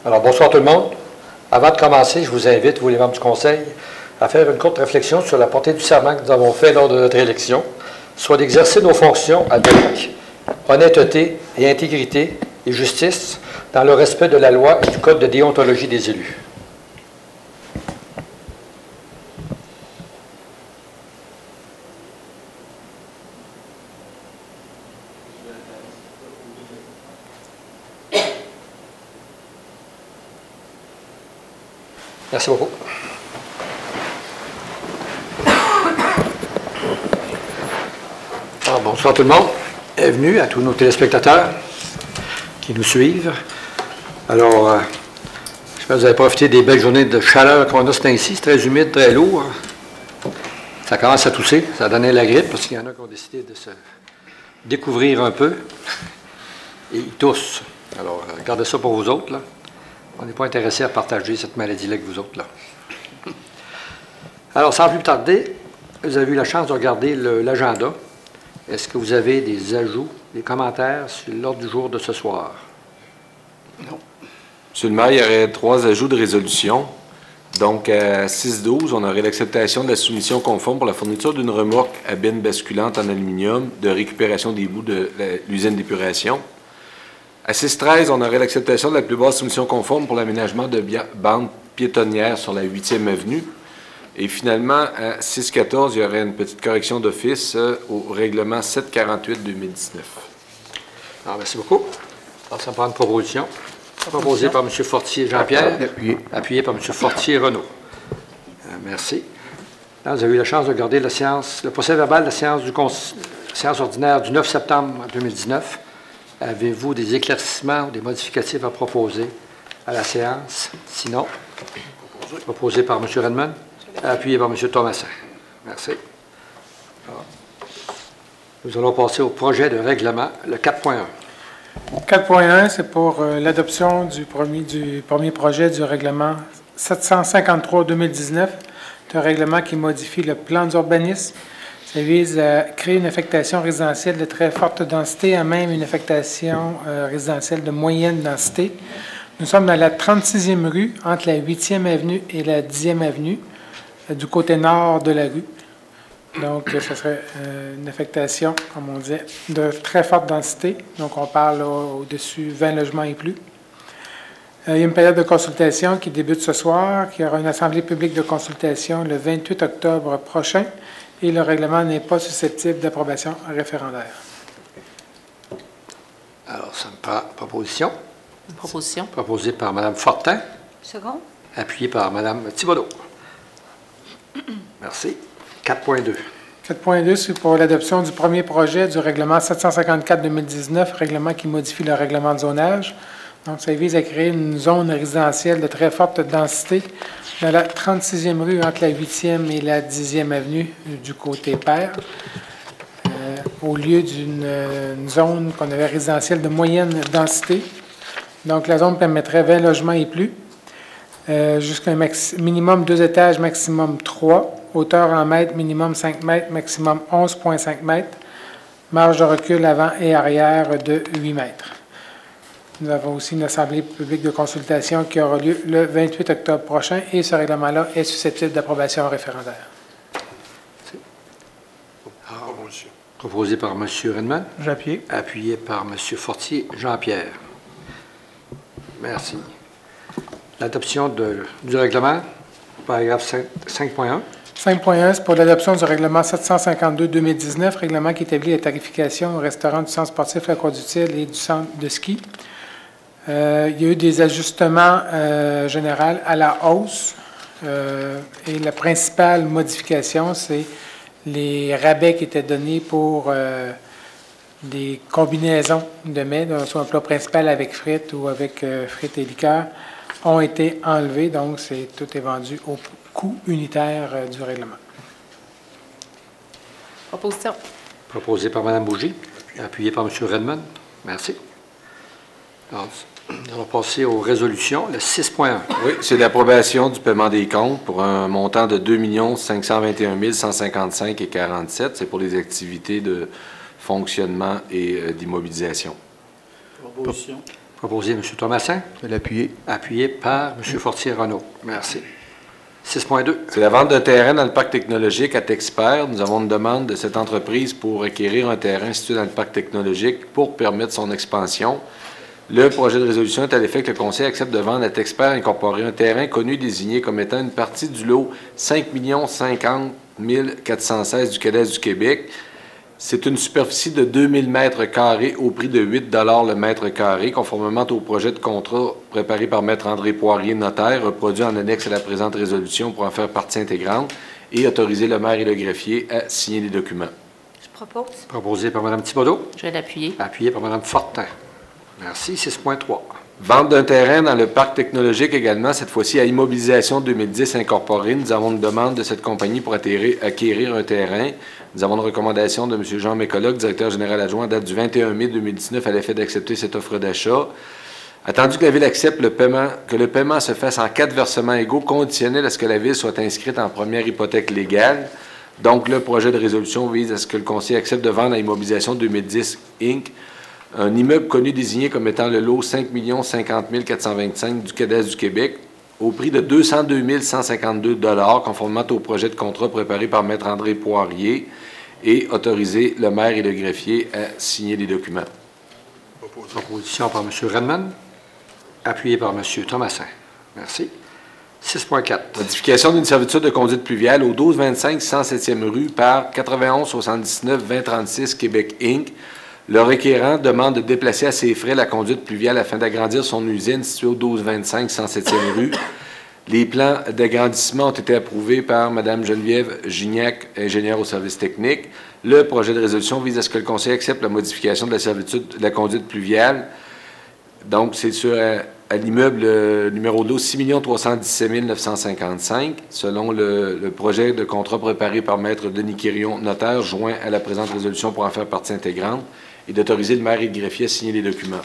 Alors, bonsoir tout le monde. Avant de commencer, je vous invite, vous les membres du Conseil, à faire une courte réflexion sur la portée du serment que nous avons fait lors de notre élection, soit d'exercer nos fonctions avec honnêteté et intégrité et justice dans le respect de la loi et du code de déontologie des élus. Merci beaucoup. Alors, bonsoir tout le monde. Bienvenue à tous nos téléspectateurs qui nous suivent. Alors, je sais que vous avez profité des belles journées de chaleur qu'on a ce temps-ci. C'est très humide, très lourd. Ça commence à tousser. Ça a donné la grippe parce qu'il y en a qui ont décidé de se découvrir un peu. Et ils toussent. Alors, gardez ça pour vous autres, là. On n'est pas intéressé à partager cette maladie-là avec vous autres, là. Alors, sans plus tarder, vous avez eu la chance de regarder l'agenda. Est-ce que vous avez des ajouts, des commentaires sur l'ordre du jour de ce soir? Non. Monsieur le maire, il y aurait 3 ajouts de résolution. Donc, à 6-12, on aurait l'acceptation de la soumission conforme pour la fourniture d'une remorque à benne basculante en aluminium de récupération des bouts de l'usine d'épuration. À 6-13, on aurait l'acceptation de la plus basse soumission conforme pour l'aménagement de bandes piétonnières sur la 8e avenue. Et finalement, à 6-14, il y aurait une petite correction d'office au règlement 748-2019. Alors, merci beaucoup. Alors, ça prend une proposition. Proposée par M. Fortier Jean-Pierre, appuyée par M. Fortier Renaud. Merci. Là, vous avez eu la chance de regarder le procès-verbal de la séance ordinaire du 9 septembre 2019. Avez-vous des éclaircissements ou des modificatifs à proposer à la séance? Sinon, proposé par M. Redmond, appuyé par M. Thomasin. Merci. Alors, nous allons passer au projet de règlement, le 4.1. 4.1, c'est pour l'adoption du premier projet du règlement 753-2019, un règlement qui modifie le plan d'urbanisme. Ça vise à créer une affectation résidentielle de très forte densité, à même une affectation résidentielle de moyenne densité. Nous sommes dans la 36e rue, entre la 8e avenue et la 10e avenue, du côté nord de la rue. Donc, ce serait une affectation, comme on disait, de très forte densité. Donc, on parle au-dessus 20 logements et plus. Il y a une période de consultation qui débute ce soir, qui aura une assemblée publique de consultation le 28 octobre prochain. Et le règlement n'est pas susceptible d'approbation référendaire. Alors, ça me prend proposition. Une proposition. Proposée par Mme Fortin. Second. Appuyée par Mme Thibodeau. Merci. 4.2. 4.2, c'est pour l'adoption du premier projet du règlement 754-2019, règlement qui modifie le règlement de zonage. Donc, ça vise à créer une zone résidentielle de très forte densité dans la 36e rue entre la 8e et la 10e avenue du côté Père, au lieu d'une zone qu'on avait résidentielle de moyenne densité. Donc, la zone permettrait 20 logements et plus, jusqu'à un minimum 2 étages, maximum 3, hauteur en mètres, minimum 5 mètres, maximum 11,5 mètres, marge de recul avant et arrière de 8 mètres. Nous avons aussi une assemblée publique de consultation qui aura lieu le 28 octobre prochain et ce règlement-là est susceptible d'approbation référendaire. Proposé par M. Redmond. J'appuie. Appuyé par M. Fortier Jean-Pierre. Merci. L'adoption du règlement, paragraphe 5.1. 5.1, c'est pour l'adoption du règlement 752-2019, règlement qui établit la tarification au restaurant du centre sportif La Croix-du-Til et du centre de ski. Il y a eu des ajustements généraux à la hausse et la principale modification, c'est les rabais qui étaient donnés pour des combinaisons de mets, soit un plat principal avec frites ou avec frites et liqueurs, ont été enlevés. Donc, tout est vendu au coût unitaire du règlement. Proposition. Proposé par Mme Bougie, appuyé par M. Redmond. Merci. Alors, nous allons passer aux résolutions. Le 6.1. Oui, c'est l'approbation du paiement des comptes pour un montant de 2 521 155,47. C'est pour les activités de fonctionnement et d'immobilisation. Proposition. Proposé M. Thomassin. Je vais l'appuyer. Appuyé par M. Fortier-Renaud. Merci. 6.2. C'est la vente d'un terrain dans le parc technologique à Texpert. Nous avons une demande de cette entreprise pour acquérir un terrain situé dans le parc technologique pour permettre son expansion. Le projet de résolution est à l'effet que le Conseil accepte de vendre à Texpert Incorporé un terrain connu désigné comme étant une partie du lot 5 050 416 du CADES du Québec. C'est une superficie de 2000 mètres carrés au prix de 8 le mètre carré, conformément au projet de contrat préparé par Maître André Poirier, notaire, reproduit en annexe à la présente résolution pour en faire partie intégrante et autoriser le maire et le greffier à signer les documents. Je propose. Proposé par Mme Thibodeau. Je vais l'appuyer. Appuyé par Mme Fortin. Merci. 6.3. Vente d'un terrain dans le parc technologique également, cette fois-ci à Immobilisation 2010 Incorporée. Nous avons une demande de cette compagnie pour acquérir un terrain. Nous avons une recommandation de M. Jean Mécoloc, directeur général adjoint, date du 21 mai 2019, à l'effet d'accepter cette offre d'achat. Attendu que la Ville accepte que le paiement se fasse en 4 versements égaux, conditionnels à ce que la Ville soit inscrite en première hypothèque légale. Donc, le projet de résolution vise à ce que le Conseil accepte de vendre à Immobilisation 2010 Inc. un immeuble connu désigné comme étant le lot 5 050 425 du CADES du Québec au prix de 202 152 conformément au projet de contrat préparé par Maître André Poirier et autoriser le maire et le greffier à signer les documents. Proposition par M. Redman. Appuyé par M. Thomassin. Merci. 6.4. Modification d'une servitude de conduite pluviale au 1225 107e rue par 91 79 2036 Québec Inc. Le requérant demande de déplacer à ses frais la conduite pluviale afin d'agrandir son usine située au 1225 107e rue. Les plans d'agrandissement ont été approuvés par Mme Geneviève Gignac, ingénieure au service technique. Le projet de résolution vise à ce que le Conseil accepte la modification de la servitude de la conduite pluviale. Donc, c'est à l'immeuble numéro 12, 6 317 955, selon le projet de contrat préparé par Maître Denis Quirion, notaire, joint à la présente résolution pour en faire partie intégrante, et d'autoriser le maire et le greffier à signer les documents.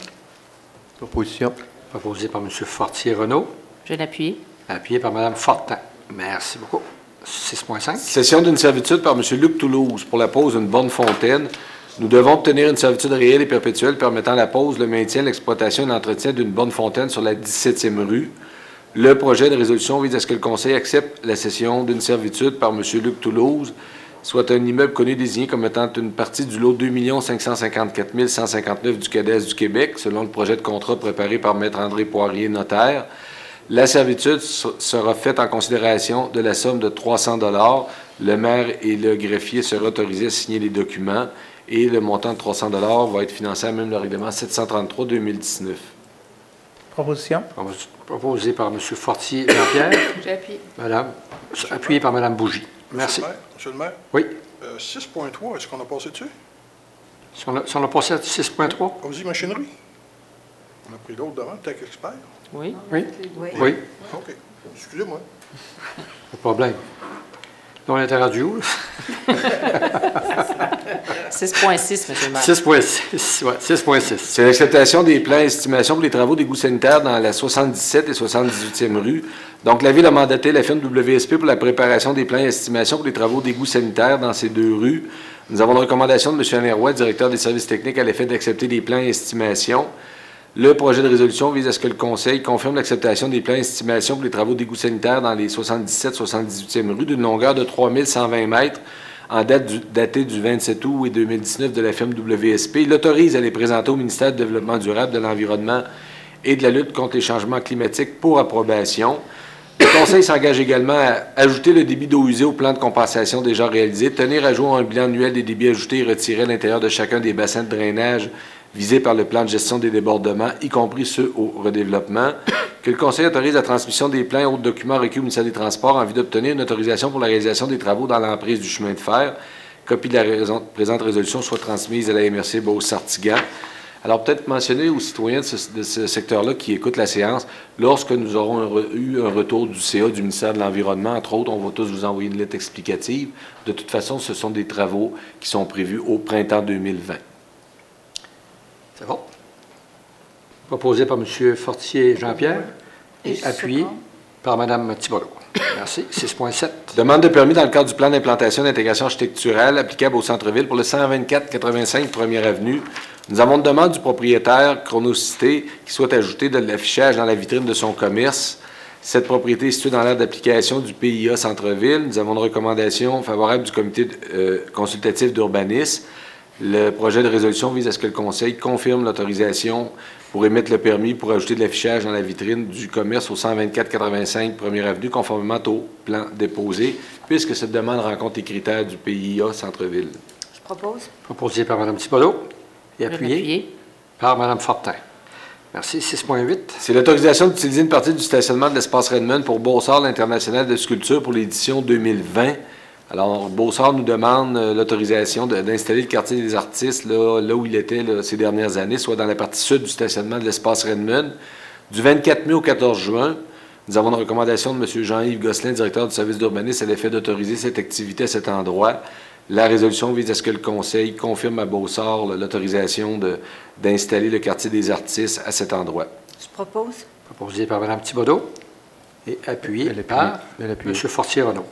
Proposition. Proposé par M. Fortier-Renaud. Je vais l'appuyer. Appuyé par Mme Fortin. Merci beaucoup. 6.5. Cession d'une servitude par M. Luc Toulouse pour la pose d'une borne fontaine. Nous devons obtenir une servitude réelle et perpétuelle permettant la pose, le maintien, l'exploitation et l'entretien d'une borne fontaine sur la 17e rue. Le projet de résolution vise à ce que le Conseil accepte la cession d'une servitude par M. Luc Toulouse, soit un immeuble connu désigné comme étant une partie du lot 2 554 159 du CADES du Québec, selon le projet de contrat préparé par Maître André Poirier, notaire. La servitude sera faite en considération de la somme de 300 $. Le maire et le greffier seront autorisés à signer les documents et le montant de 300 $ va être financé à même le règlement 733-2019. Proposition. Proposé par M. Fortier Jean-Pierre. J'appuie. Appuyé par Mme Bougie. Merci. Monsieur le maire, Oui. 6.3, est-ce qu'on a passé dessus? Si on a passé à 6.3? On dit machinerie. On a pris l'autre devant, Tech Expert. Oui. Oui. Oui. OK. Excusez-moi. Pas de problème. Là, on est rendu où? 6.6, M. le maire. 6.6. Ouais, 6.6. C'est l'acceptation des plans estimations pour les travaux d'égout sanitaire dans la 77 et 78e rue. Donc, la Ville a mandaté la firme WSP pour la préparation des plans estimations pour les travaux d'égout sanitaire dans ces 2 rues. Nous avons une recommandation de M. Alain Roy, directeur des services techniques, à l'effet d'accepter les plans estimations. Le projet de résolution vise à ce que le Conseil confirme l'acceptation des plans estimations pour les travaux d'égout sanitaire dans les 77-78e rue d'une longueur de 3120 mètres en datée du 27 août 2019 de la firme WSP. Il autorise à les présenter au ministère du Développement durable, de l'Environnement et de la lutte contre les changements climatiques pour approbation. Le Conseil s'engage également à ajouter le débit d'eau usée au plan de compensation déjà réalisé, tenir à jour un bilan annuel des débits ajoutés et retirés à l'intérieur de chacun des bassins de drainage visés par le plan de gestion des débordements, y compris ceux au redéveloppement, que le Conseil autorise la transmission des plans et autres documents requis au ministère des Transports en vue d'obtenir une autorisation pour la réalisation des travaux dans l'emprise du chemin de fer. Copie de la présente résolution soit transmise à la MRC Beauce-Sartigan. Alors, peut-être mentionner aux citoyens de ce secteur-là qui écoutent la séance, lorsque nous aurons eu un retour du CA, du ministère de l'Environnement, entre autres, on va tous vous envoyer une lettre explicative. De toute façon, ce sont des travaux qui sont prévus au printemps 2020. C'est bon. Proposé par M. Fortier Jean-Pierre et appuyé par Mme Thibodeau. Merci. 6.7. Demande de permis dans le cadre du plan d'implantation d'intégration architecturale applicable au centre-ville pour le 124-85 1re Avenue. Nous avons une demande du propriétaire Chronocité qui souhaite ajouter de l'affichage dans la vitrine de son commerce. Cette propriété est située dans l'aire d'application du PIA Centre-Ville. Nous avons une recommandation favorable du comité consultatif d'urbanisme. Le projet de résolution vise à ce que le Conseil confirme l'autorisation pour émettre le permis pour ajouter de l'affichage dans la vitrine du commerce au 124-85 1er Avenue, conformément au plan déposé, puisque cette demande rencontre les critères du PIA Centre-Ville. Je propose. Proposé par Mme Thibodeau et appuyé par Mme Fortin. Merci. 6.8. C'est l'autorisation d'utiliser une partie du stationnement de l'espace Redmond pour Beausart international de sculpture pour l'édition 2020. Alors, Beausart nous demande l'autorisation d'installer le quartier des artistes là où il était ces dernières années, soit dans la partie sud du stationnement de l'espace Redmond. Du 24 mai au 14 juin, nous avons une recommandation de M. Jean-Yves Gosselin, directeur du service d'urbanisme, à l'effet d'autoriser cette activité à cet endroit. La résolution vise à ce que le Conseil confirme à Beausart l'autorisation d'installer le quartier des artistes à cet endroit. Je propose. Proposé par Mme Thibodeau et appuyé par M. Fortier-Renaud.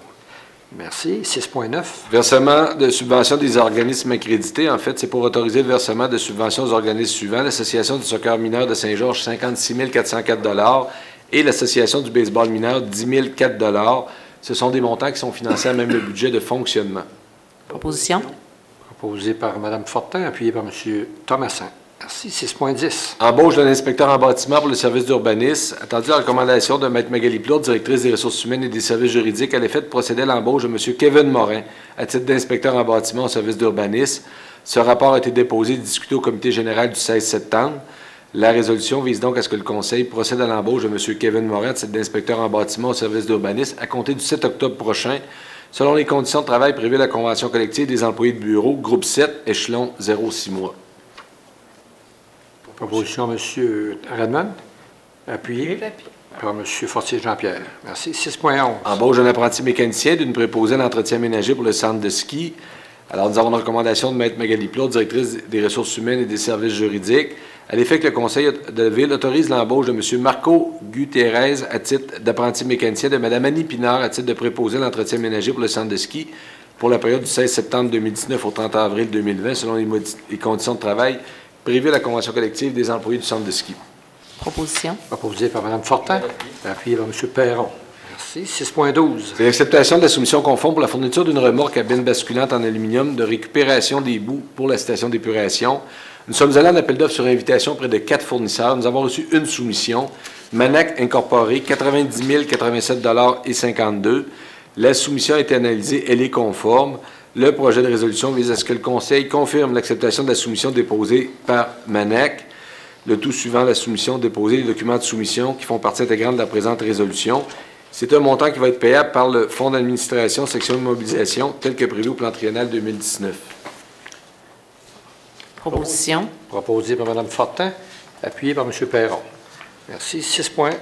Merci. 6.9. Versement de subventions des organismes accrédités. En fait, c'est pour autoriser le versement de subventions aux organismes suivants. L'Association du soccer mineur de Saint-Georges, 56 404 et l'Association du baseball mineur, 10 004 Ce sont des montants qui sont financés à même le budget de fonctionnement. Proposition. Proposé par Mme Fortin, appuyé par M. Thomassin. Merci. 6.10. Embauche d'un inspecteur en bâtiment pour le service d'urbanisme. Attendu la recommandation de Mme Magali Plourde, directrice des ressources humaines et des services juridiques, à l'effet de procéder à l'embauche de M. Kevin Morin à titre d'inspecteur en bâtiment au service d'urbanisme. Ce rapport a été déposé et discuté au comité général du 16 septembre. La résolution vise donc à ce que le Conseil procède à l'embauche de M. Kevin Morin à titre d'inspecteur en bâtiment au service d'urbanisme à compter du 7 octobre prochain, selon les conditions de travail prévues à la Convention collective des employés de bureau, groupe 7, échelon 0-6 mois. Proposition M. Redmond, appuyé par M. Fortier-Jean-Pierre. Merci. 6.11. Embauche d'un apprenti mécanicien d'une préposée à l'entretien ménager pour le centre de ski. Alors, nous avons une recommandation de Mme Magali Plourde, directrice des ressources humaines et des services juridiques, à l'effet que le Conseil de ville autorise l'embauche de M. Marco Gutierrez à titre d'apprenti mécanicien, de Mme Annie Pinard à titre de préposée à l'entretien ménager pour le centre de ski pour la période du 16 septembre 2019 au 30 avril 2020, selon les conditions de travail prévues à la Convention collective des employés du centre de ski. Proposition. Proposé par Mme Fortin, appuyé par M. Perron. Merci. 6.12. C'est l'acceptation de la soumission conforme pour la fourniture d'une remorque à benne basculante en aluminium de récupération des boues pour la station d'épuration. Nous sommes allés en appel d'offres sur invitation auprès de 4 fournisseurs. Nous avons reçu une soumission. Manac Incorporé, 90 087,52 $. La soumission a été analysée, elle est conforme. Le projet de résolution vise à ce que le Conseil confirme l'acceptation de la soumission déposée par Manac. Le tout suivant la soumission déposée, les documents de soumission qui font partie intégrante de la présente résolution. C'est un montant qui va être payable par le Fonds d'administration, section immobilisation, tel que prévu au plan triennal 2019. Proposition. Proposé par Mme Fortin, appuyé par M. Perron. Merci. 6.13.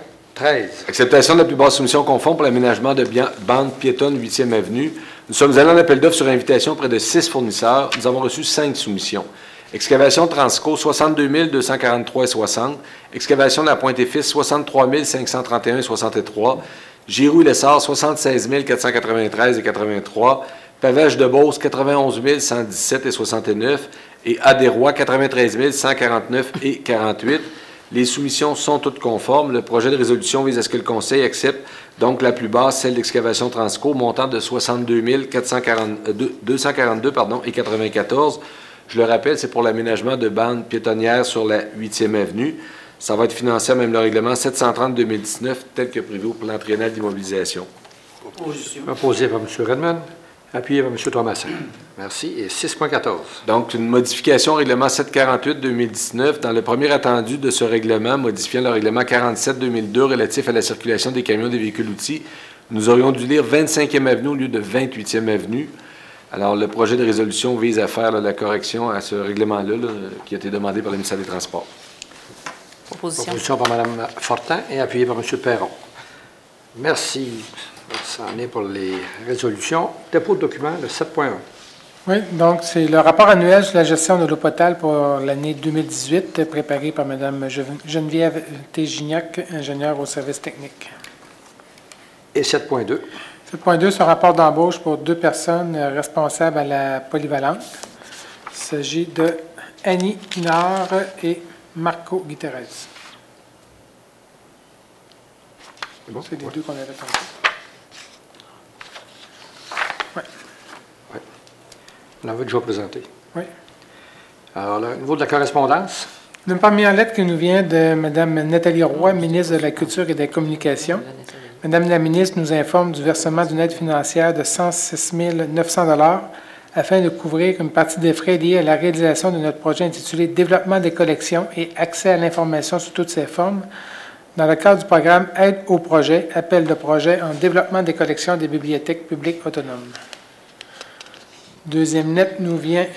Acceptation de la plus basse soumission conforme pour l'aménagement de bande piétonne 8e Avenue. Nous sommes allés en appel d'offres sur invitation auprès de 6 fournisseurs. Nous avons reçu 5 soumissions. Excavation Transco, 62 243,60 $. Excavation de la Pointe-et-Fils, 63 531,63 $. Giroux et Lessard, 76 493,83 $. Pavage de Beauce, 91 117,69 $. Et Adérois, 93 149,48 $. Les soumissions sont toutes conformes. Le projet de résolution vise à ce que le Conseil accepte donc la plus basse, celle d'Excavation Transco, montant de 62 242,94 $. Je le rappelle, c'est pour l'aménagement de bandes piétonnières sur la 8e Avenue. Ça va être financé à même le règlement 730-2019, tel que prévu au plan triennal d'immobilisation. Proposé par M. Redmond, appuyé par M. Thomassin. Merci. Et 6.14. Donc, une modification au règlement 748-2019 dans le premier attendu de ce règlement, modifiant le règlement 47-2002 relatif à la circulation des camions et des véhicules-outils. Nous aurions dû lire 25e Avenue au lieu de 28e Avenue. Alors, le projet de résolution vise à faire la correction à ce règlement-là qui a été demandé par le ministère des Transports. Proposition par Mme Fortin et appuyée par M. Perron. Merci. Ça en est pour les résolutions. Dépôt de document, le 7.1. Oui, donc c'est le rapport annuel sur la gestion de l'eau potable pour l'année 2018, préparé par Mme Geneviève Tégignac, ingénieure au service technique. Et 7.2. 7.2, c'est un rapport d'embauche pour 2 personnes responsables à la polyvalente. Il s'agit de Annie Pinard et Marco Guiterres. C'est bon? C'est les deux qu'on avait tantôt. Oui. Oui. On l'avait déjà présenté. Oui. Alors, là, au niveau de la correspondance, Une première lettre qui nous vient de Mme Nathalie Roy, ministre de la Culture et des Communications. Madame la ministre nous informe du versement d'une aide financière de 106 900 $ afin de couvrir une partie des frais liés à la réalisation de notre projet intitulé « Développement des collections et accès à l'information sous toutes ses formes » dans le cadre du programme « Aide au projet, appel de projet en développement des collections des bibliothèques publiques autonomes ». Deuxième lettre nous vient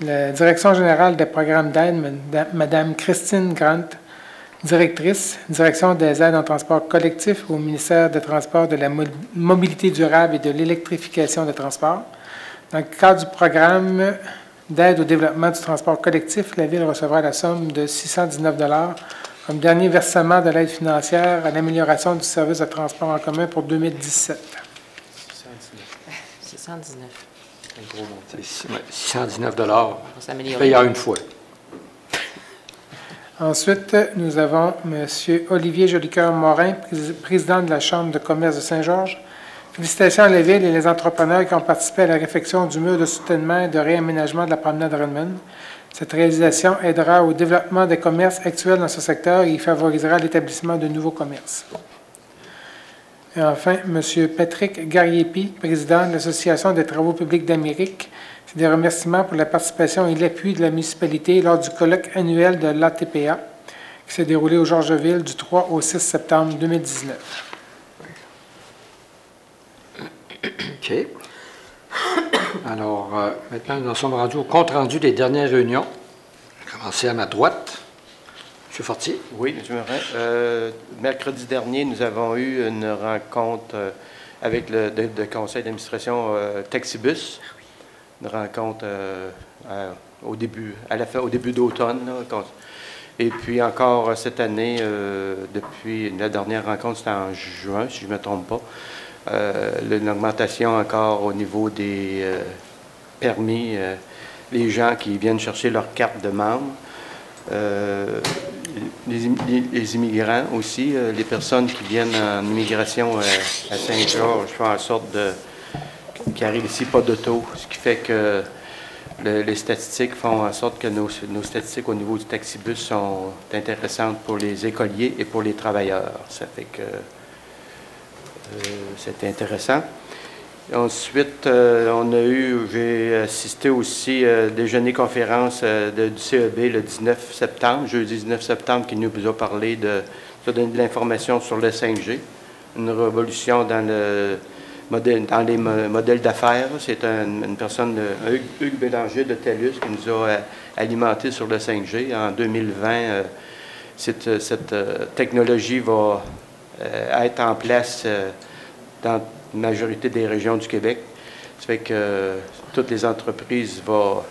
la Direction générale des programmes d'aide, Mme Christine Grant, directrice, Direction des aides en transport collectif au ministère des Transports, de la mobilité durable et de l'électrification des transports. Dans le cadre du programme d'aide au développement du transport collectif, la Ville recevra la somme de 619 $ comme dernier versement de l'aide financière à l'amélioration du service de transport en commun pour 2017. 619. c'est 619 $. On va s'améliorer. Payé à une fois. Ensuite, nous avons M. Olivier Jolicoeur-Morin, président de la Chambre de commerce de Saint-Georges. Félicitations à la Ville et les entrepreneurs qui ont participé à la réfection du mur de soutènement et de réaménagement de la promenade Redmond. Cette réalisation aidera au développement des commerces actuels dans ce secteur et favorisera l'établissement de nouveaux commerces. Et enfin, M. Patrick Gariepi, président de l'Association des travaux publics d'Amérique. C'est des remerciements pour la participation et l'appui de la municipalité lors du colloque annuel de l'ATPA qui s'est déroulé au Georgeville du 3 au 6 septembre 2019. OK. Alors, maintenant, nous en sommes rendus au compte-rendu des dernières réunions. Je vais commencer à ma droite. M. Fortier. Oui, M. Morin. Mercredi dernier, nous avons eu une rencontre avec le conseil d'administration Taxibus. Une rencontre au début d'automne. Et puis encore cette année, depuis la dernière rencontre, c'était en juin, si je ne me trompe pas. Une augmentation encore au niveau des permis, les gens qui viennent chercher leur carte de membre, les immigrants aussi, les personnes qui viennent en immigration à Saint-Georges font en sorte qui arrivent ici pas d'auto, ce qui fait que les statistiques font en sorte que nos statistiques au niveau du taxibus sont intéressantes pour les écoliers et pour les travailleurs. Ça fait que c'est intéressant. Ensuite, j'ai assisté aussi à déjeuner-conférence du CEB le 19 septembre, jeudi 19 septembre, qui nous a parlé de donner de l'information sur le 5G, une révolution dans les modèles d'affaires. C'est une personne, Hugues Bélanger de TELUS, qui nous a alimenté sur le 5G. En 2020, cette technologie va être en place dans la majorité des régions du Québec. Ça fait que toutes les entreprises vont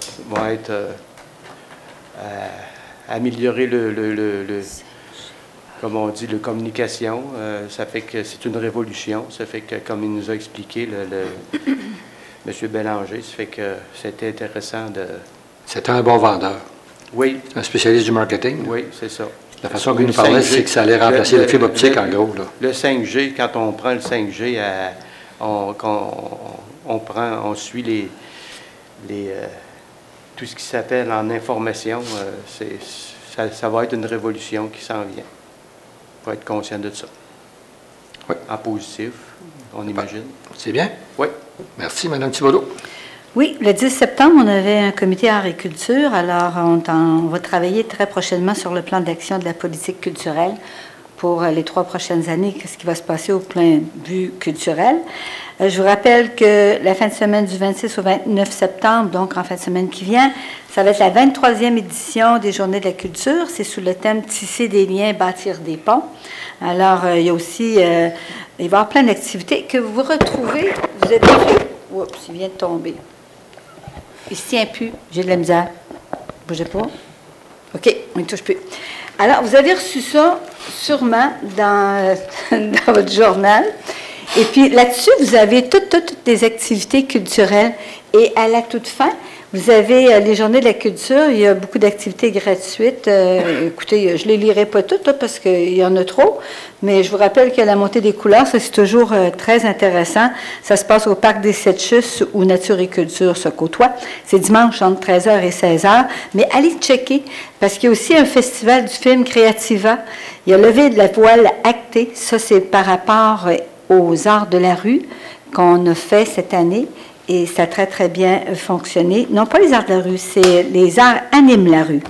être améliorer comme on dit, la communication. Ça fait que c'est une révolution. Ça fait que, comme il nous a expliqué M. Bélanger, ça fait que c'était intéressant de... C'était un bon vendeur. Oui. Un spécialiste du marketing. Oui, c'est ça. La façon qu'il nous parlait, c'est que ça allait remplacer la fibre optique, en gros. Là. Le 5G, quand on prend le 5G, on suit tout ce qui s'appelle en information, ça va être une révolution qui s'en vient. Il faut être conscient de ça. Oui. En positif, on imagine. C'est bien? Oui. Merci, Mme Thibodeau. Oui, le 10 septembre, on avait un comité art et culture. Alors, on va travailler très prochainement sur le plan d'action de la politique culturelle pour les 3 prochaines années. Qu'est-ce qui va se passer au plan de vue culturel? Je vous rappelle que la fin de semaine du 26 au 29 septembre, donc en fin de semaine qui vient, ça va être la 23e édition des Journées de la culture. C'est sous le thème « Tisser des liens, bâtir des ponts ». Alors, il y a aussi, il va y avoir plein d'activités que vous retrouvez. Vous êtes vu? Oups, il vient de tomber. Il ne se tient plus. J'ai de la misère. Bougez pas. OK, on ne touche plus. Alors, vous avez reçu ça sûrement dans votre journal. Et puis là-dessus, vous avez toutes les activités culturelles. Et à la toute fin, Vous avez les Journées de la culture. Il y a beaucoup d'activités gratuites. Écoutez, je ne les lirai pas toutes là, parce qu'il y en a trop, mais je vous rappelle que la montée des couleurs, ça, c'est toujours très intéressant. Ça se passe au Parc des Sept Chusses où Nature et Culture se côtoient. C'est dimanche entre 13h et 16h. Mais allez checker, parce qu'il y a aussi un festival du film Créativa. Il y a Levé de la voile actée. Ça, c'est par rapport aux arts de la rue qu'on a fait cette année. Et ça a très, très bien fonctionné. Non, pas les arts de la rue, c'est les arts animent la rue.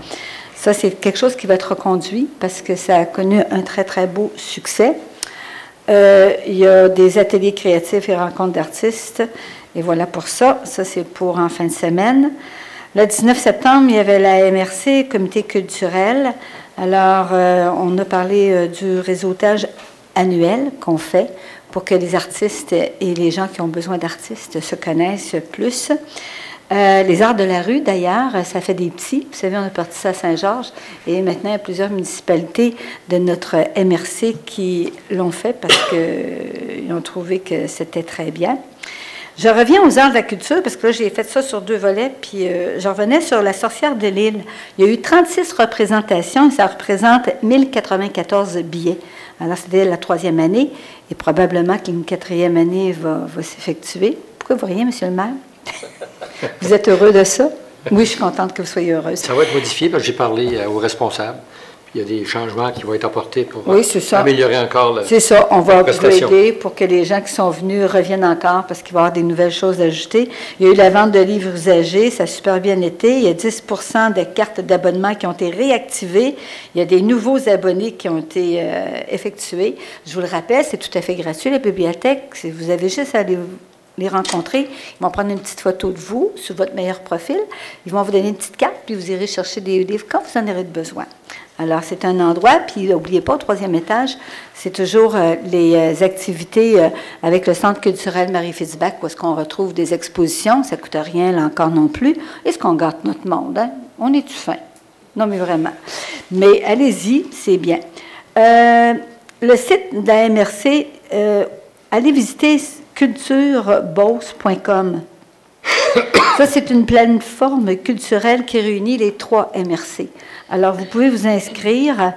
Ça, c'est quelque chose qui va être reconduit parce que ça a connu un très, très beau succès. Il y a des ateliers créatifs et rencontres d'artistes. Et voilà pour ça. Ça, c'est pour en fin de semaine. Le 19 septembre, il y avait la MRC, Comité culturel. Alors, on a parlé du réseautage annuel qu'on fait pour que les artistes et les gens qui ont besoin d'artistes se connaissent plus. Les arts de la rue, d'ailleurs, ça fait des petits. Vous savez, on a parti ça à Saint-Georges et maintenant, il y a plusieurs municipalités de notre MRC qui l'ont fait parce qu'ils ont trouvé que c'était très bien. Je reviens aux arts de la culture parce que là, j'ai fait ça sur 2 volets, puis je revenais sur la sorcière de l'île. Il y a eu 36 représentations et ça représente 1094 billets. Alors, c'était la 3e année et probablement qu'une 4e année va s'effectuer. Pourquoi vous riez, M. le maire? Vous êtes heureux de ça? Oui, je suis contente que vous soyez heureuse. Ça va être modifié parce que j'ai parlé aux responsables. Il y a des changements qui vont être apportés pour améliorer encore la C'est ça, on va upgrader pour que les gens qui sont venus reviennent encore parce qu'il va y avoir des nouvelles choses à ajouter. Il y a eu la vente de livres usagés, ça a super bien été. Il y a 10 de cartes d'abonnement qui ont été réactivées. Il y a des nouveaux abonnés qui ont été effectués. Je vous le rappelle, c'est tout à fait gratuit, la bibliothèque. Vous avez juste à aller les rencontrer. Ils vont prendre une petite photo de vous sur votre meilleur profil. Ils vont vous donner une petite carte, puis vous irez chercher des livres quand vous en aurez besoin. Alors, c'est un endroit, puis n'oubliez pas, au 3e étage, c'est toujours les activités avec le Centre culturel Marie-Fitzbach, où est-ce qu'on retrouve des expositions, ça ne coûte rien, là encore non plus. Est-ce qu'on gâte notre monde, hein? On est-tu fin? Non, mais vraiment. Mais allez-y, c'est bien. Le site de la MRC, allez visiter culturebeauce.com. Ça, c'est une plateforme culturelle qui réunit les 3 MRC. Alors, vous pouvez vous inscrire.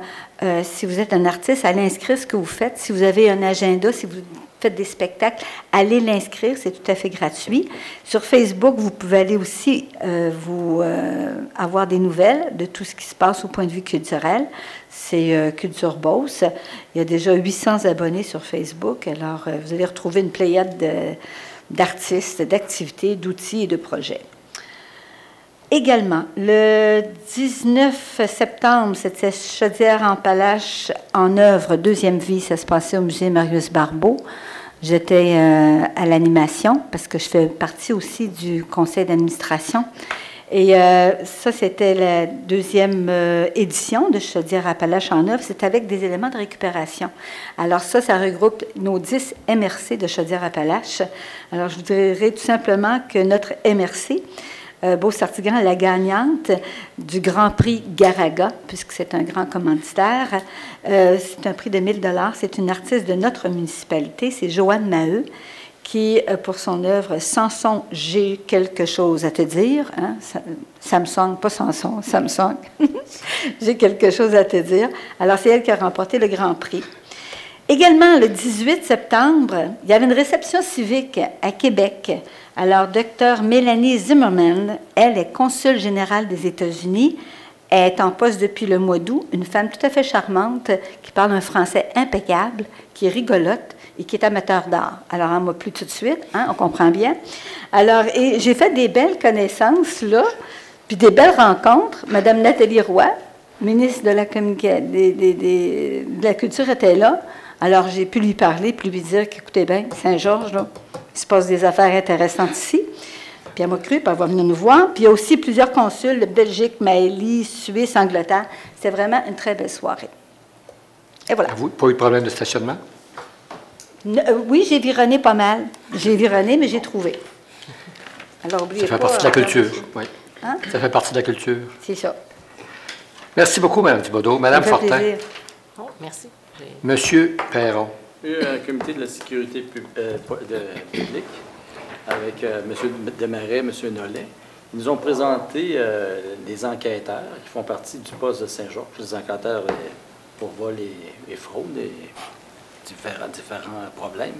Si vous êtes un artiste, allez inscrire ce que vous faites. Si vous avez un agenda, si vous faites des spectacles, allez l'inscrire. C'est tout à fait gratuit. Sur Facebook, vous pouvez aller aussi avoir des nouvelles de tout ce qui se passe au point de vue culturel. C'est Culture Beauce. Il y a déjà 800 abonnés sur Facebook. Alors, vous allez retrouver une pléiade d'artistes, d'activités, d'outils et de projets. Également, le 19 septembre, c'était Chaudière-en-Palache en œuvre, 2e vie. Ça se passait au musée Marius Barbeau. J'étais à l'animation parce que je fais partie aussi du conseil d'administration. Et ça, c'était la 2e édition de Chaudière-Appalaches en œuvre. C'est avec des éléments de récupération. Alors ça regroupe nos 10 MRC de Chaudière-Appalaches. Alors, je vous dirais tout simplement que notre MRC, Beauce-Artigan, la gagnante du Grand Prix Garaga, puisque c'est un grand commanditaire. C'est un prix de 1 000 $. C'est une artiste de notre municipalité, c'est Joanne Maheu, qui, pour son œuvre « Samson, j'ai quelque chose à te dire hein? », Samsung, pas Samson, Samsung, j'ai quelque chose à te dire. Alors, c'est elle qui a remporté le Grand Prix. Également, le 18 septembre, il y avait une réception civique à Québec. Alors, Dr. Mélanie Zimmerman, elle est consul générale des États-Unis. Elle est en poste depuis le mois d'août, une femme tout à fait charmante qui parle un français impeccable, qui est rigolote et qui est amateur d'art. Alors, elle m'a plu tout de suite, hein, on comprend bien. Alors, et j'ai fait des belles connaissances, là, puis des belles rencontres. Madame Nathalie Roy, ministre de la Culture, était là. Alors, j'ai pu lui parler, puis lui dire qu'écoutez bien, Saint-Georges, là, il se passe des affaires intéressantes ici. Puis elle m'a cru, puis elle va venir nous voir. Puis il y a aussi plusieurs consuls de Belgique, Mali, Suisse, Angleterre. C'était vraiment une très belle soirée. Et voilà. Vous, pas eu de problème de stationnement? Oui, j'ai vironné pas mal. J'ai vironné, mais j'ai trouvé. Alors, oubliez pas. Ça fait partie de la culture, oui. Hein? Ça fait partie de la culture. C'est ça. Merci beaucoup, Mme Thibodeau. Mme Fortin. Plaisir. Oh, merci. Monsieur Perron. Un comité de la sécurité publique avec M. Desmarais, M. Nollet. Ils nous ont présenté les enquêteurs qui font partie du poste de Saint-Georges, les enquêteurs pour vol et fraude et différents problèmes.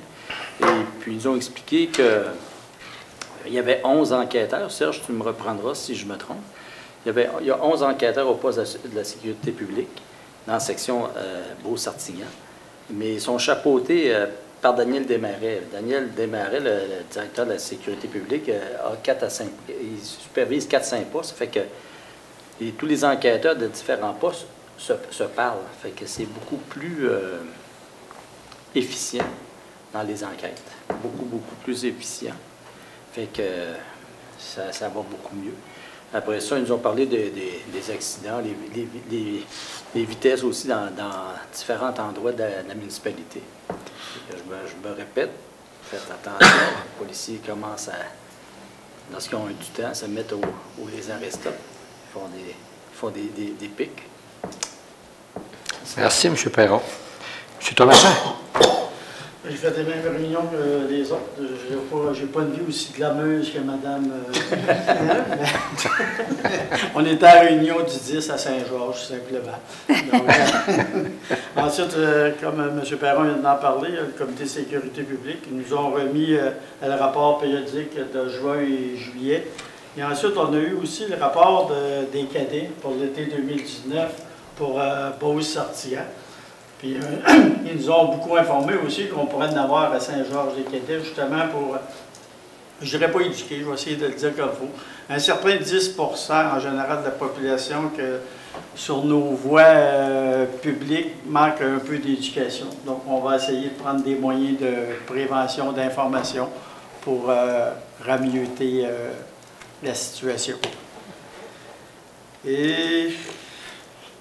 Et puis, ils nous ont expliqué qu'il y avait 11 enquêteurs. Serge, tu me reprendras si je me trompe. Il y a 11 enquêteurs au poste de la sécurité publique dans la section Beauce-Sartignan, mais ils sont chapeautés par Daniel Desmarais. Daniel Desmarais, le directeur de la sécurité publique, a 4 à 5, il supervise 4-5 postes. Ça fait que tous les enquêteurs de différents postes se parlent. Ça fait que c'est beaucoup plus efficient dans les enquêtes. Beaucoup plus efficient. Fait que ça va beaucoup mieux. Après ça, ils nous ont parlé des accidents, les vitesses aussi dans différents endroits de la municipalité. Je me répète, faites attention, les policiers commencent lorsqu'ils ont eu du temps, à se mettre où les arrestants. Ils font des pics. Merci, M. Perron. M. Thomasin. J'ai fait les mêmes réunions que les autres. Je n'ai pas une vie aussi glameuse que Mme. On était à la réunion du 10 à Saint-Georges, simplement. Donc, ensuite, comme M. Perron vient d'en parler, le comité de sécurité publique, ils nous ont remis le rapport périodique de juin et juillet. Et ensuite, on a eu aussi le rapport des cadets pour l'été 2019 pour Beauce-Sartignan. Puis, ils nous ont beaucoup informé aussi qu'on pourrait en avoir à Saint-Georges-des-Cadets, justement pour, je ne dirais pas éduquer, je vais essayer de le dire comme il faut, un certain 10 en général de la population que sur nos voies publiques manque un peu d'éducation. Donc, on va essayer de prendre des moyens de prévention, d'information pour rameuter la situation. Et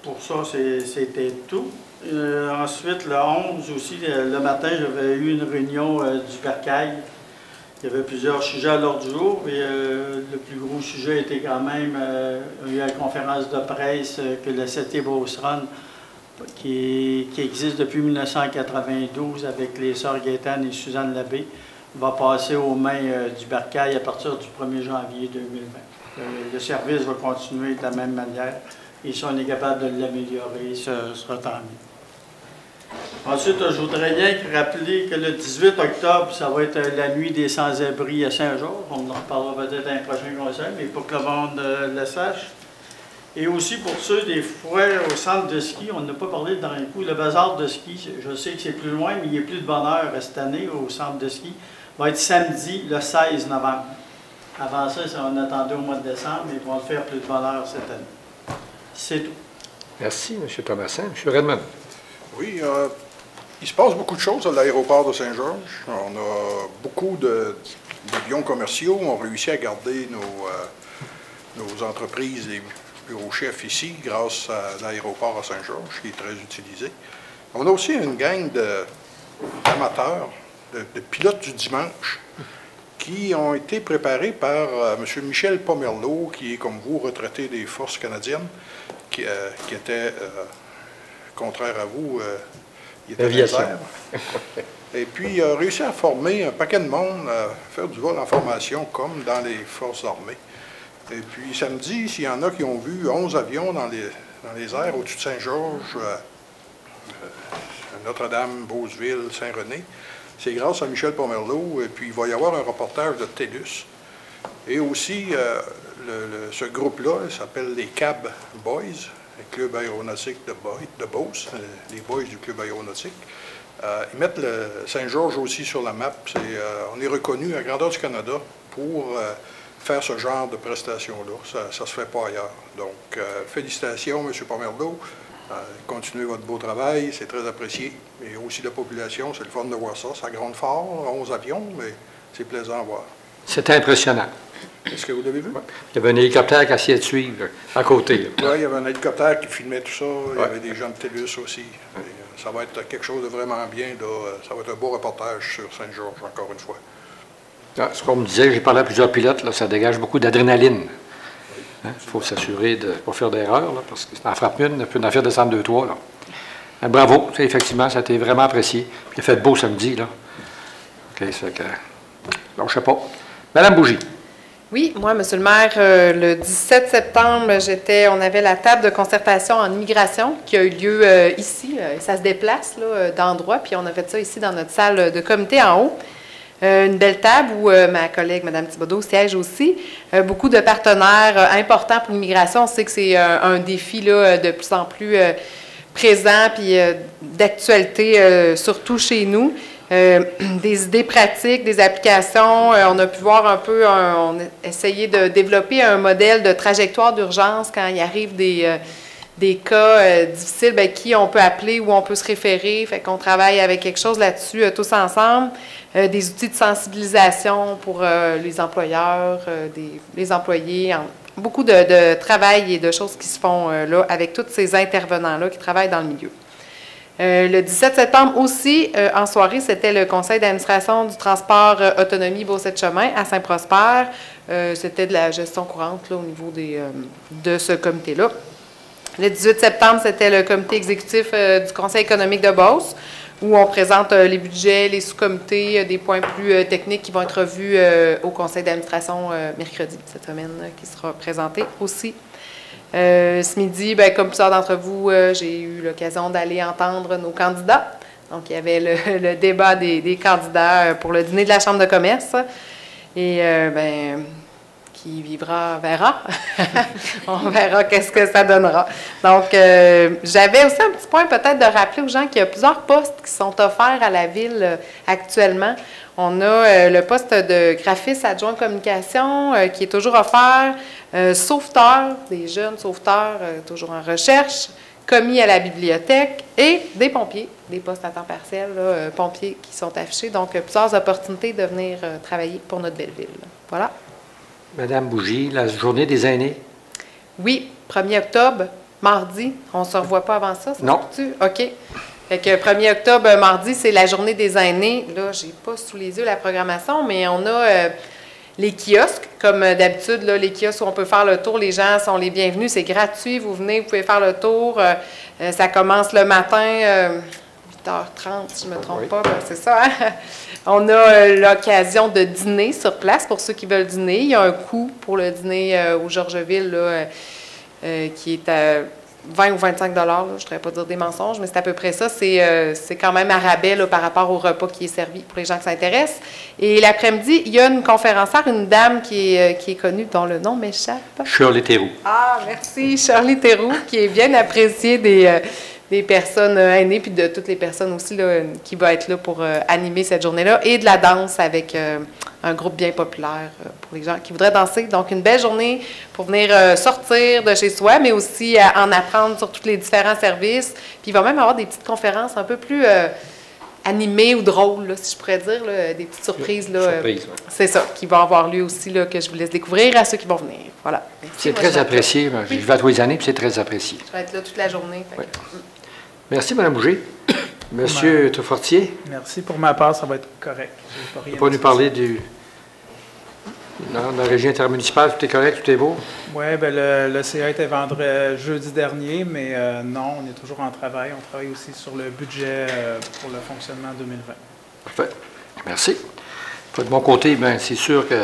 pour ça, c'était tout. Ensuite, le 11 aussi, le matin, j'avais eu une réunion du Bercail. Il y avait plusieurs sujets à l'ordre du jour, mais le plus gros sujet était quand même, il y a eu la conférence de presse que le CT Beauce Run, qui existe depuis 1992 avec les sœurs Gaétane et Suzanne Labbé, va passer aux mains du Bercail à partir du 1er janvier 2020. Le service va continuer de la même manière. Et si on est capable de l'améliorer, ce sera tant mieux. Ensuite, je voudrais bien rappeler que le 18 octobre, ça va être la nuit des sans-abri à Saint-Georges. On en parlera peut-être dans un prochain conseil, mais pour que le monde le sache. Et aussi pour ceux des fois au centre de ski, on n'a pas parlé dans un coup, le bazar de ski, je sais que c'est plus loin, mais il n'y a plus de bonheur cette année au centre de ski, va être samedi le 16 novembre. Avant ça, on attendait au mois de décembre, mais ils vont le faire plus de bonheur cette année. C'est tout. Merci, M. Thomasin. M. Redmond. Oui, il se passe beaucoup de choses à l'aéroport de Saint-Georges. On a beaucoup d'avions commerciaux. On réussit à garder nos entreprises, les bureaux chefs ici, grâce à l'aéroport à Saint-Georges, qui est très utilisé. On a aussi une gang d'amateurs, de pilotes du dimanche, qui ont été préparés par M. Michel Pomerleau, qui est, comme vous, retraité des Forces canadiennes, qui était, contraire à vous, il était réserve. Et puis, il a réussi à former un paquet de monde, à faire du vol en formation, comme dans les Forces armées. Et puis, samedi, s'il y en a qui ont vu 11 avions dans les airs au-dessus de Saint-Georges, Notre-Dame, Beauceville, Saint-René, c'est grâce à Michel Pomerleau. Et puis, il va y avoir un reportage de TELUS. Et aussi, ce groupe-là s'appelle les CAB Boys, le Club aéronautique de Beauce, les Boys du Club aéronautique. Ils mettent le Saint-Georges aussi sur la map. On est reconnu à grandeur du Canada pour faire ce genre de prestations-là. Ça ne se fait pas ailleurs. Donc, félicitations, M. Pomerleau. Continuez votre beau travail, c'est très apprécié. Et aussi la population, c'est le fun de voir ça. Ça gronde fort, 11 avions, mais c'est plaisant à voir. C'est impressionnant. Est-ce que vous l'avez vu? Ouais. Il y avait un hélicoptère qui essayait de suivre à côté. Oui, il y avait un hélicoptère qui filmait tout ça. Il y avait des gens de TELUS aussi. Et, ça va être quelque chose de vraiment bien. Là. Ça va être un beau reportage sur Saint-Georges, encore une fois. Ah, ce qu'on me disait, j'ai parlé à plusieurs pilotes, là, ça dégage beaucoup d'adrénaline. Il faut s'assurer de ne pas faire d'erreur, parce que ça en frappe une, on peut en faire descendre 2-3. Bravo, effectivement, ça a été vraiment apprécié. Puis il a fait beau samedi. Là. OK, c'est que. Donc, je ne sais pas. Madame Bougie. Oui, moi, Monsieur le maire, le 17 septembre, on avait la table de concertation en immigration qui a eu lieu ici. Ça se déplace d'endroit, puis on a fait ça ici dans notre salle de comité en haut. Une belle table où ma collègue, Mme Thibodeau, siège aussi. Beaucoup de partenaires importants pour l'immigration. On sait que c'est un défi là, de plus en plus présent, puis d'actualité, surtout chez nous. Des idées pratiques, des applications. On a pu voir un peu, on a essayé de développer un modèle de trajectoire d'urgence quand il arrive des cas difficiles, bien, qui on peut appeler, où on peut se référer. Fait qu'on travaille avec quelque chose là-dessus tous ensemble. Des outils de sensibilisation pour les employeurs, les employés. Beaucoup de travail et de choses qui se font là avec tous ces intervenants-là qui travaillent dans le milieu. Le 17 septembre aussi, en soirée, c'était le conseil d'administration du transport autonomie Beauce-Chemin à Saint-Prosper. C'était de la gestion courante là, au niveau de ce comité-là. Le 18 septembre, c'était le comité exécutif du conseil économique de Beauce, où on présente les budgets, les sous-comités, des points plus techniques qui vont être revus au conseil d'administration mercredi cette semaine, qui sera présenté aussi. Ce midi, bien, comme plusieurs d'entre vous, j'ai eu l'occasion d'aller entendre nos candidats. Donc, il y avait le débat des candidats pour le dîner de la Chambre de commerce. Et, bien, qui vivra verra. On verra qu'est-ce que ça donnera. Donc, j'avais aussi un petit point peut-être de rappeler aux gens qu'il y a plusieurs postes qui sont offerts à la Ville actuellement. On a le poste de graphiste adjoint communication qui est toujours offert, sauveteur, des jeunes sauveteurs toujours en recherche, commis à la bibliothèque et des pompiers, des postes à temps partiel, là, pompiers qui sont affichés. Donc, plusieurs opportunités de venir travailler pour notre belle ville. Voilà. Madame Bougie, la journée des aînés? Oui, 1er octobre, mardi. On ne se revoit pas avant ça? Non. OK. Fait que 1er octobre, mardi, c'est la journée des aînés. Là, je n'ai pas sous les yeux la programmation, mais on a les kiosques. Comme d'habitude, là, les kiosques où on peut faire le tour, les gens sont les bienvenus. C'est gratuit, vous venez, vous pouvez faire le tour. Ça commence le matin, 8h30, si je ne me trompe pas. Ben, c'est ça, hein? On a l'occasion de dîner sur place pour ceux qui veulent dîner. Il y a un coût pour le dîner au Georgeville là, qui est à 20 ou 25 $, là, je ne voudrais pas dire des mensonges, mais c'est à peu près ça. C'est quand même à rabais là, par rapport au repas qui est servi pour les gens qui s'intéressent. Et l'après-midi, il y a une conférencière, une dame qui est connue, dont le nom m'échappe. Shirley Théroux. Ah, merci, Shirley Théroux, qui est bien appréciée des personnes aînées, puis de toutes les personnes aussi là, qui vont être là pour animer cette journée-là, et de la danse avec un groupe bien populaire pour les gens qui voudraient danser. Donc, une belle journée pour venir sortir de chez soi, mais aussi en apprendre sur tous les différents services. Puis, il va même avoir des petites conférences un peu plus animées ou drôles, là, si je pourrais dire, là, des petites surprises. Là, ouais. C'est ça, qui vont avoir lieu aussi, là, que je vous laisse découvrir à ceux qui vont venir. Voilà. C'est très apprécié. Oui. Je vais à tous les années, puis c'est très apprécié. Je vais être là toute la journée. Oui. Merci, Mme Bouger. Monsieur Fortier. Merci. Pour ma part, ça va être correct. Vous pouvez nous parler de la régie intermunicipale, tout est correct, tout est beau? Oui, bien, le CA était jeudi dernier, mais non, on est toujours en travail. On travaille aussi sur le budget pour le fonctionnement 2020. Parfait. Merci. De mon côté, bien, c'est sûr que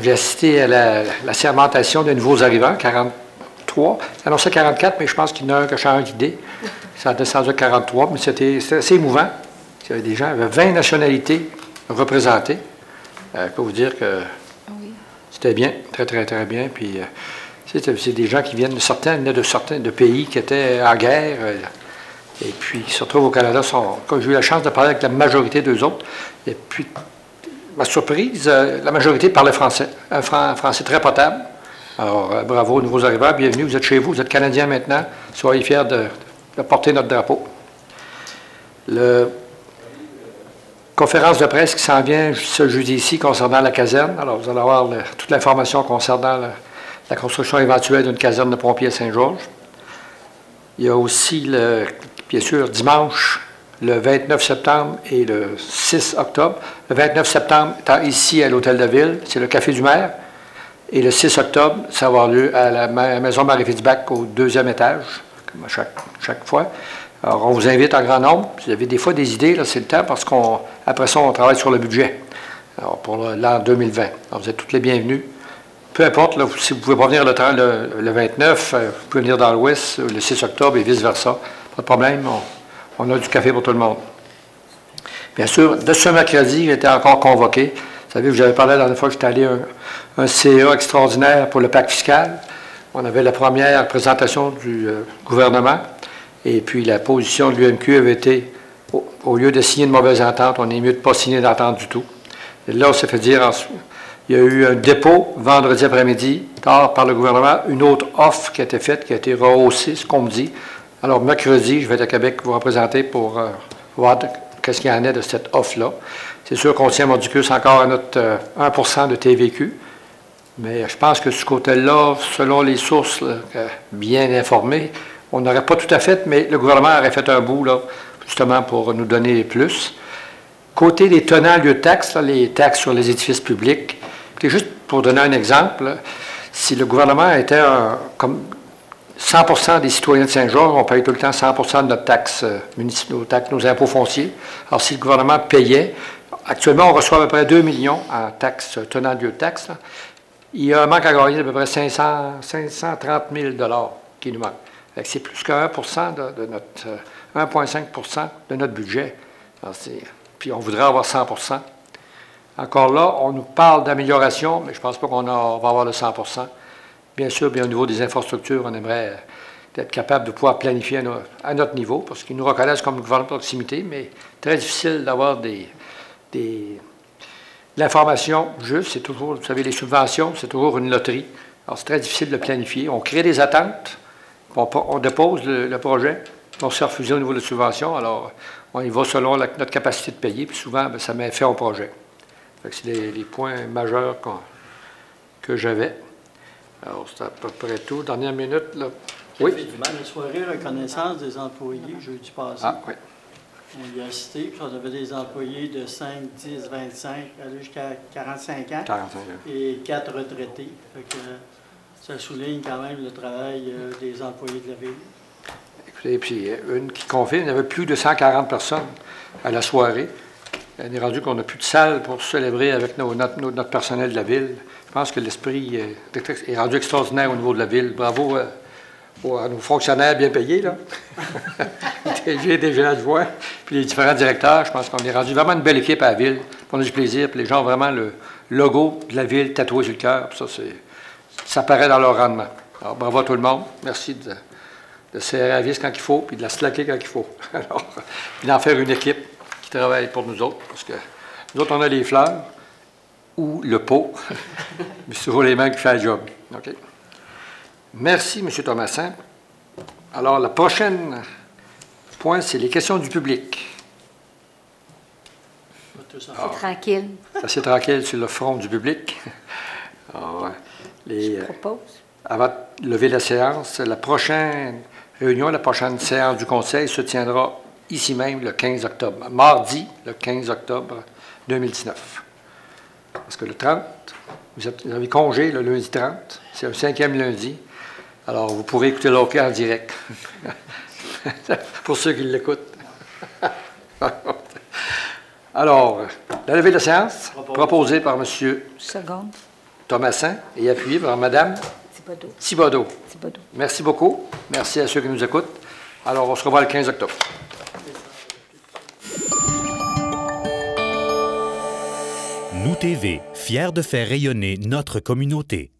j'ai assisté à la sermentation de nouveaux arrivants, 43. C'est annoncé 44, mais je pense qu'il y en a un qui a changé d'idée. Ça a descendu à 43, mais c'était assez émouvant. Il y avait des gens, il y avait 20 nationalités représentées. Je peux vous dire que c'était bien, très, très, très bien. Puis, c'est des gens qui viennent de certains de pays qui étaient en guerre. Et puis, qui se retrouvent au Canada. Quand j'ai eu la chance de parler avec la majorité d'eux autres, et puis, ma surprise, la majorité parlait français. Un français très potable. Alors, bravo aux nouveaux arrivants, bienvenue. Vous êtes chez vous, vous êtes Canadiens maintenant. Soyez fiers de porter notre drapeau. Conférence de presse qui s'en vient ce jeudi-ci concernant la caserne. Alors, vous allez avoir toute l'information concernant la construction éventuelle d'une caserne de pompiers à Saint-Georges. Il y a aussi, bien sûr, dimanche, le 29 septembre et le 6 octobre. Le 29 septembre, étant ici à l'Hôtel de Ville, c'est le Café du maire. Et le 6 octobre, ça va avoir lieu à la Maison Marie-Fitzbach au 2e étage, comme à chaque fois. Alors, on vous invite en grand nombre. Si vous avez des fois des idées, là, c'est le temps, parce qu'après ça, on travaille sur le budget. alors, pour l'an 2020. Alors, vous êtes toutes les bienvenues. Peu importe, là, si vous ne pouvez pas venir le 29, vous pouvez venir dans l'Ouest le 6 octobre et vice-versa. Pas de problème, on a du café pour tout le monde. Bien sûr, de ce mercredi, j'étais encore convoqué. Vous savez, j'avais parlé la dernière fois que j'étais allé à un CA extraordinaire pour le pacte fiscal. On avait la première présentation du gouvernement et puis la position de l'UMQ avait été, au lieu de signer une mauvaise entente, on est mieux de ne pas signer d'entente du tout. Et là, on s'est fait dire, il y a eu un dépôt vendredi après-midi, tard par le gouvernement, une autre offre qui a été faite, qui a été rehaussée, ce qu'on me dit. Alors, mercredi, je vais être à Québec vous représenter pour voir qu'est-ce qu'il y en est de cette offre-là. C'est sûr qu'on tient mordicus encore à notre 1 de TVQ, mais je pense que ce côté-là, selon les sources là, bien informées, on n'aurait pas tout à fait, mais le gouvernement aurait fait un bout, là, justement, pour nous donner plus. Côté des tenants lieu de taxes, là, les taxes sur les édifices publics, juste pour donner un exemple, là, si le gouvernement était comme 100 des citoyens de Saint-Georges, on paye tout le temps 100 de notre taxe municipale, nos impôts fonciers. Alors, si le gouvernement payait, actuellement, on reçoit à peu près 2 millions en taxes, tenant lieu de taxes. Là. Il y a un manque à gagner d'à peu près 530 000 qui nous manque. C'est plus que 1 de notre 1,5 de notre budget. Alors, puis on voudrait avoir 100 Encore là, on nous parle d'amélioration, mais je ne pense pas qu'on va avoir le 100 Bien sûr, bien au niveau des infrastructures, on aimerait être capable de pouvoir planifier à notre niveau, parce qu'ils nous reconnaissent comme gouvernement de proximité, mais très difficile d'avoir l'information juste. C'est toujours, vous savez, les subventions, c'est toujours une loterie. Alors, c'est très difficile de planifier. On crée des attentes, on dépose le projet, on se fait refuser au niveau de la subvention. Alors, on y va selon notre capacité de payer, puis souvent, bien, ça met fin au projet. C'est les points majeurs que j'avais. Alors, c'est à peu près tout. Dernière minute, là. Oui? La soirée reconnaissance des employés, jeudi passé. Ah, oui. On y a assisté, puis on avait des employés de 5, 10, 25, aller jusqu'à 45 ans. 45 ans. Et 4 retraités. Fait que, ça souligne quand même le travail des employés de la ville. Écoutez, puis une qui confirme, il y avait plus de 140 personnes à la soirée. On est rendu qu'on n'a plus de salle pour célébrer avec notre personnel de la ville. Je pense que l'esprit est rendu extraordinaire au niveau de la ville. Bravo à nos fonctionnaires bien payés, là. Les DG adjoints, puis les différents directeurs. Je pense qu'on est rendu vraiment une belle équipe à la ville. On a du plaisir, puis les gens ont vraiment le logo de la ville tatoué sur le cœur. Ça paraît dans leur rendement. Alors, bravo à tout le monde. Merci de serrer la vis quand il faut, puis de la slacker quand il faut. Alors, puis d'en faire une équipe qui travaille pour nous autres, parce que nous autres, on a les fleurs ou le pot, mais c'est toujours les mains qui font le job. OK? Merci, M. Thomasin. Alors, le prochain point, c'est les questions du public. C'est tranquille. C'est tranquille sur le front du public. Alors, je propose. Avant de lever la séance, la prochaine réunion, la prochaine séance du Conseil se tiendra ici même le 15 octobre, mardi, le 15 octobre 2019. Parce que le 30, vous avez congé le lundi 30, c'est le 5e lundi. Alors, vous pourrez écouter le hockey en direct. Pour ceux qui l'écoutent. Alors, la levée de la séance, proposée par M. Thomasin et appuyée par Mme Thibodeau. Merci beaucoup. Merci à ceux qui nous écoutent. Alors, on se revoit le 15 octobre. Nous TV, fiers de faire rayonner notre communauté.